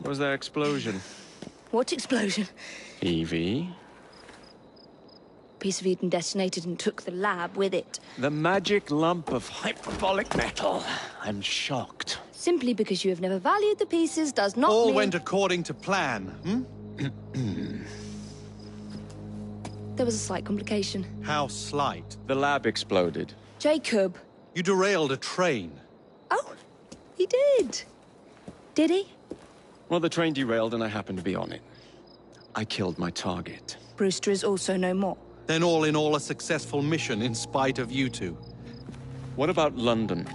What was that explosion? What explosion? Evie? Piece of Eden detonated and took the lab with it. The magic lump of hyperbolic metal. I'm shocked. Simply because you have never valued the pieces does not All mean... went according to plan, There was a slight complication. How slight? The lab exploded. Jacob. You derailed a train. Oh, he did. Did he? Well, the train derailed and I happened to be on it. I killed my target. Brewster is also no more. Then all in all a successful mission in spite of you two. What about London?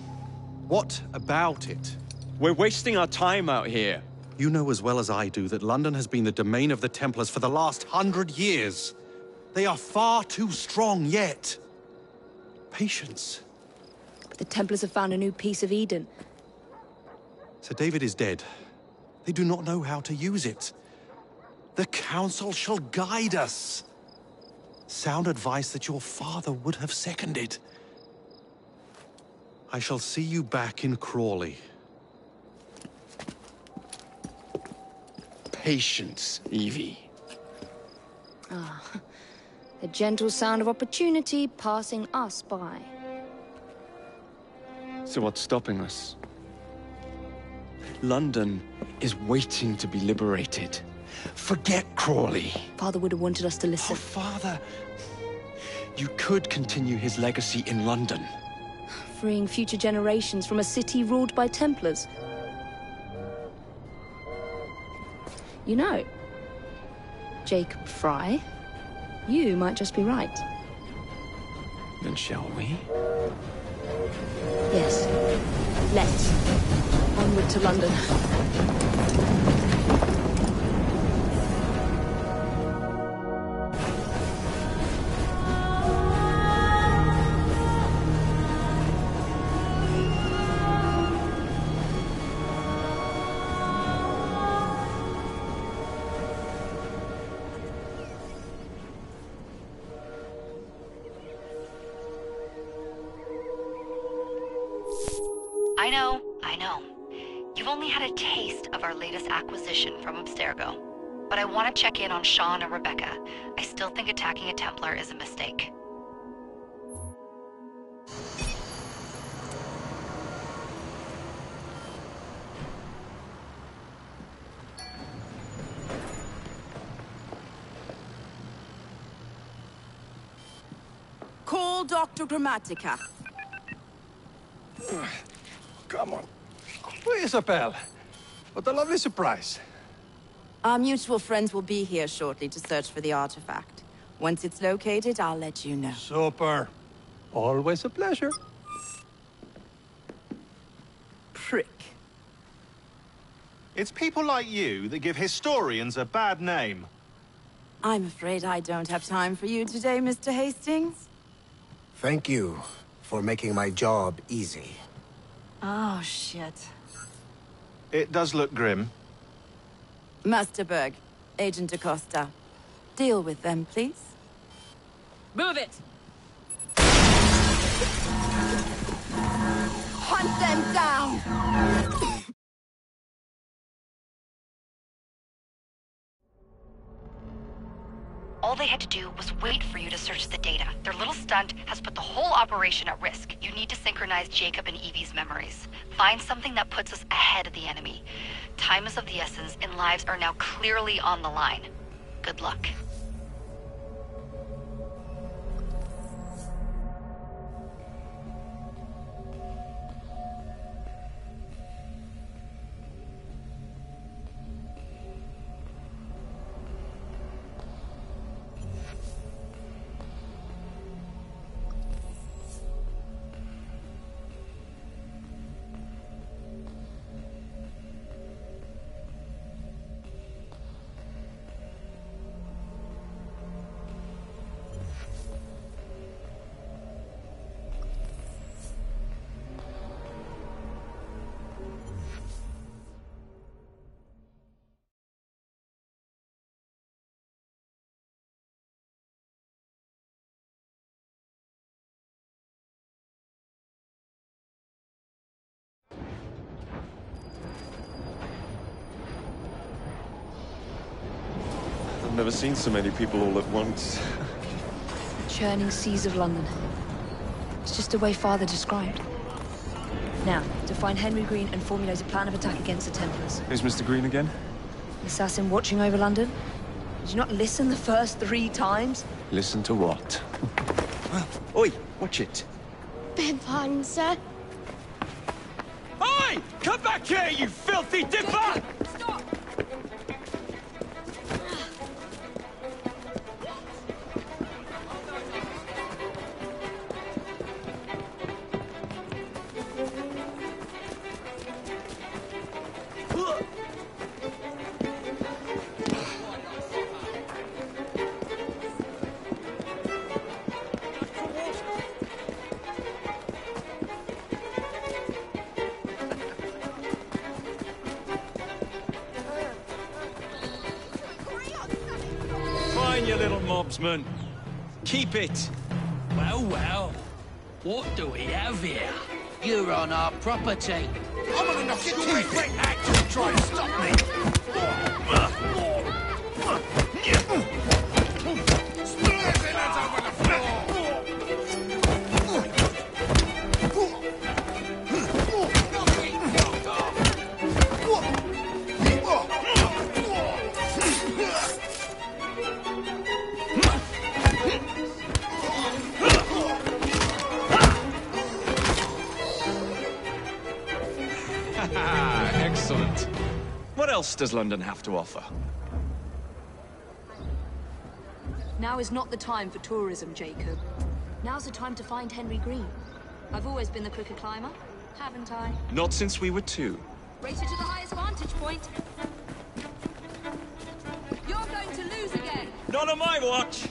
What about it? We're wasting our time out here. You know as well as I do that London has been the domain of the Templars for the last 100 years. They are far too strong yet. Patience. But the Templars have found a new piece of Eden. Sir David is dead. They do not know how to use it. The Council shall guide us. Sound advice that your father would have seconded. I shall see you back in Crawley. Patience, Evie. Ah, the gentle sound of opportunity passing us by. So what's stopping us? London is waiting to be liberated. Forget Crawley. Father would have wanted us to listen. Oh, Father. You could continue his legacy in London. Freeing future generations from a city ruled by Templars. You know, Jacob Fry, you might just be right. Then shall we? Yes. Let's. Onward to London. I know. You've only had a taste of our latest acquisition from Abstergo. But I want to check in on Sean and Rebecca. I still think attacking a Templar is a mistake. Call Dr. Grammatica. Come on. Isabel. What a lovely surprise. Our mutual friends will be here shortly to search for the artifact. Once it's located, I'll let you know. Super. Always a pleasure. Prick. It's people like you that give historians a bad name. I'm afraid I don't have time for you today, Mr. Hastings. Thank you for making my job easy. Oh, shit. It does look grim. Master Berg, Agent Acosta. Deal with them, please. Move it! Hunt them down! All they had to do was wait for you to search the data. Their little stunt has put the whole operation at risk. You need to synchronize Jacob and Evie's memories. Find something that puts us ahead of the enemy. Time is of the essence, and lives are now clearly on the line. Good luck. never seen so many people all at once. Churning seas of London. It's just the way Father described. Now, to find Henry Green and formulate a plan of attack against the Templars. Who's Mr. Green again? The assassin watching over London? Did you not listen the first 3 times? Listen to what? Oi, watch it. Beg pardon, sir. Oi! Come back here, you filthy dipper! Stop! Fine, you little mobsman. Keep it. Well, well. What do we have here? You're on our property. I'm gonna knock your teeth right out to try to stop me! Splash it out over the floor! Excellent. What else does London have to offer? Now is not the time for tourism, Jacob. Now's the time to find Henry Green. I've always been the quicker climber, haven't I? Not since we were 2. Race you to the highest vantage point. You're going to lose again. Not on my watch!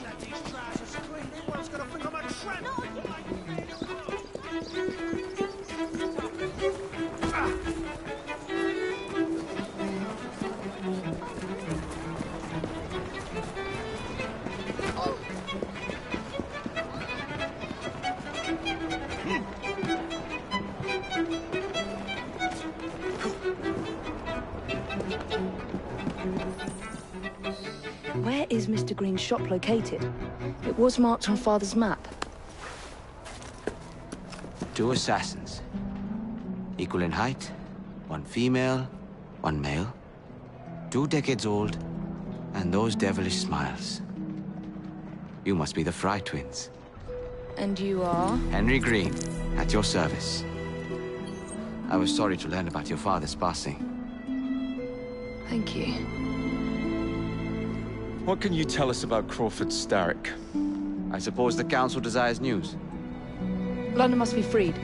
Where is Mr. Green's shop located? It was marked on Father's map. 2 assassins. Equal in height. 1 female, 1 male. 2 decades old. And those devilish smiles. You must be the Fry twins. And you are? Henry Green, at your service. I was sorry to learn about your father's passing. Thank you. What can you tell us about Crawford Starrick? I suppose the Council desires news. London must be freed,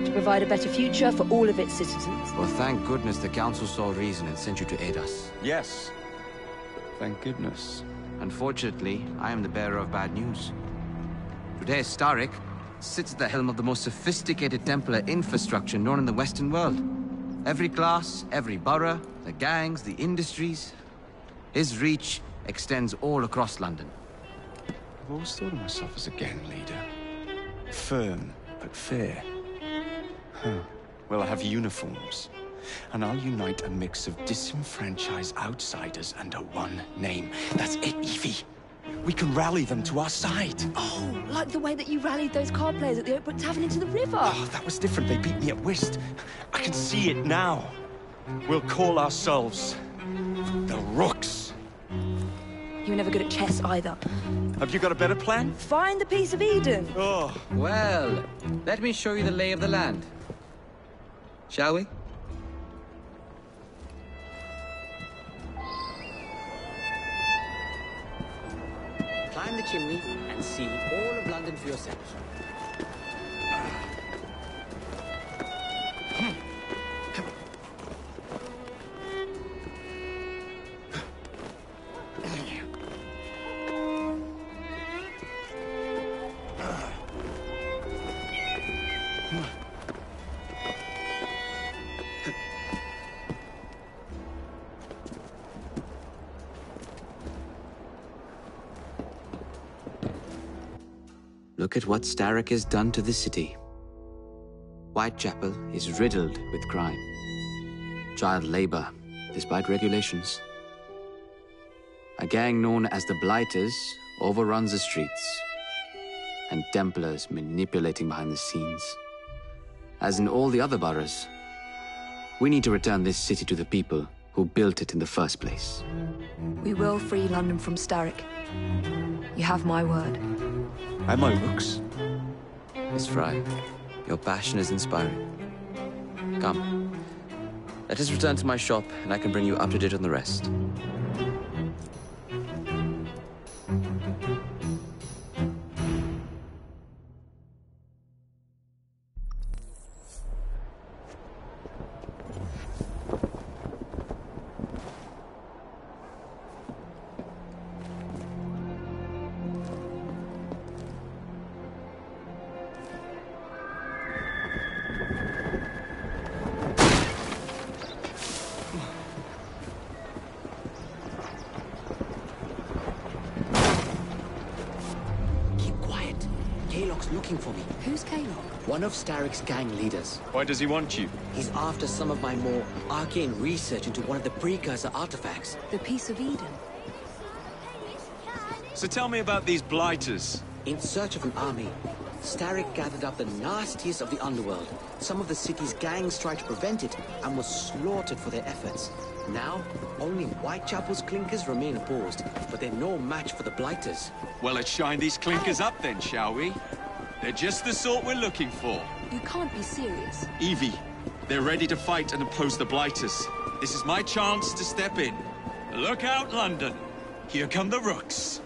to provide a better future for all of its citizens. Well, thank goodness the Council saw reason and sent you to aid us. Yes. Thank goodness. Unfortunately, I am the bearer of bad news. Today, Starrick sits at the helm of the most sophisticated Templar infrastructure known in the Western world. Every class, every borough, the gangs, the industries. His reach extends all across London. I've always thought of myself as a gang leader. Firm, but fair. Huh. Well, I have uniforms. And I'll unite a mix of disenfranchised outsiders under one name. That's it, Evie. We can rally them to our side. Oh, like the way that you rallied those card players at the Oakwood Tavern into the river. Oh, that was different. They beat me at whist. I can see it now. We'll call ourselves the Rooks. You were never good at chess either. Have you got a better plan? Find the piece of Eden. Oh. Well, let me show you the lay of the land. Shall we? Climb the chimney and see all of London for yourself. Look at what Starrick has done to the city. Whitechapel is riddled with crime. Child labor, despite regulations. A gang known as the Blighters overruns the streets, and Templars manipulating behind the scenes. As in all the other boroughs, we need to return this city to the people who built it in the first place. We will free London from Starrick. You have my word. And my looks. Miss Fry, your passion is inspiring. Come, let us return to my shop, and I can bring you up to date on the rest. Looking for me. Who's Kalok? One of Starrick's gang leaders. Why does he want you? He's after some of my more arcane research into one of the precursor artifacts. The Piece of Eden. So tell me about these Blighters. In search of an army, Starrick gathered up the nastiest of the underworld. Some of the city's gangs tried to prevent it and were slaughtered for their efforts. Now, only Whitechapel's clinkers remain opposed, but they're no match for the Blighters. Well, let's shine these clinkers up then, shall we? They're just the sort we're looking for. You can't be serious. Evie, they're ready to fight and oppose the Blighters. This is my chance to step in. Look out, London. Here come the Rooks.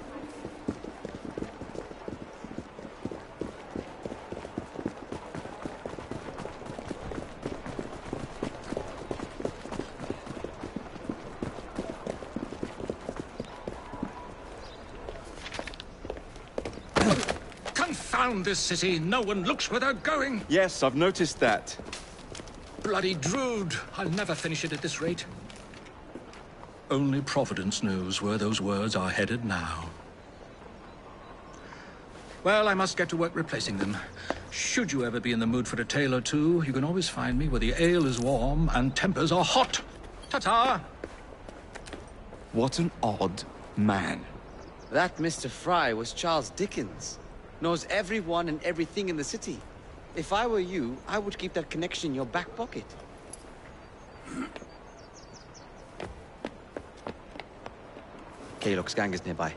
Confound this city! No one looks where they're going! Yes, I've noticed that. Bloody Drood! I'll never finish it at this rate. Only Providence knows where those words are headed now. Well, I must get to work replacing them. Should you ever be in the mood for a tale or two, you can always find me where the ale is warm and tempers are hot. Ta-ta! What an odd man. That Mr. Fry was Charles Dickens. Knows everyone and everything in the city. If I were you, I would keep that connection in your back pocket. Kalok's gang is nearby.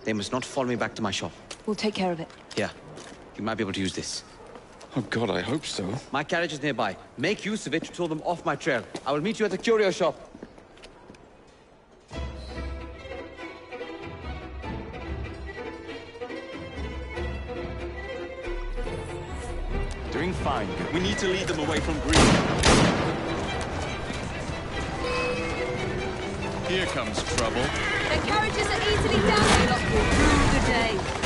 They must not follow me back to my shop. We'll take care of it. Here, you might be able to use this. Oh God, I hope so. My carriage is nearby. Make use of it to throw them off my trail. I will meet you at the curio shop. Doing fine. We need to lead them away from Green. Here comes trouble. Their carriages are easily damaged. We'll rue the day.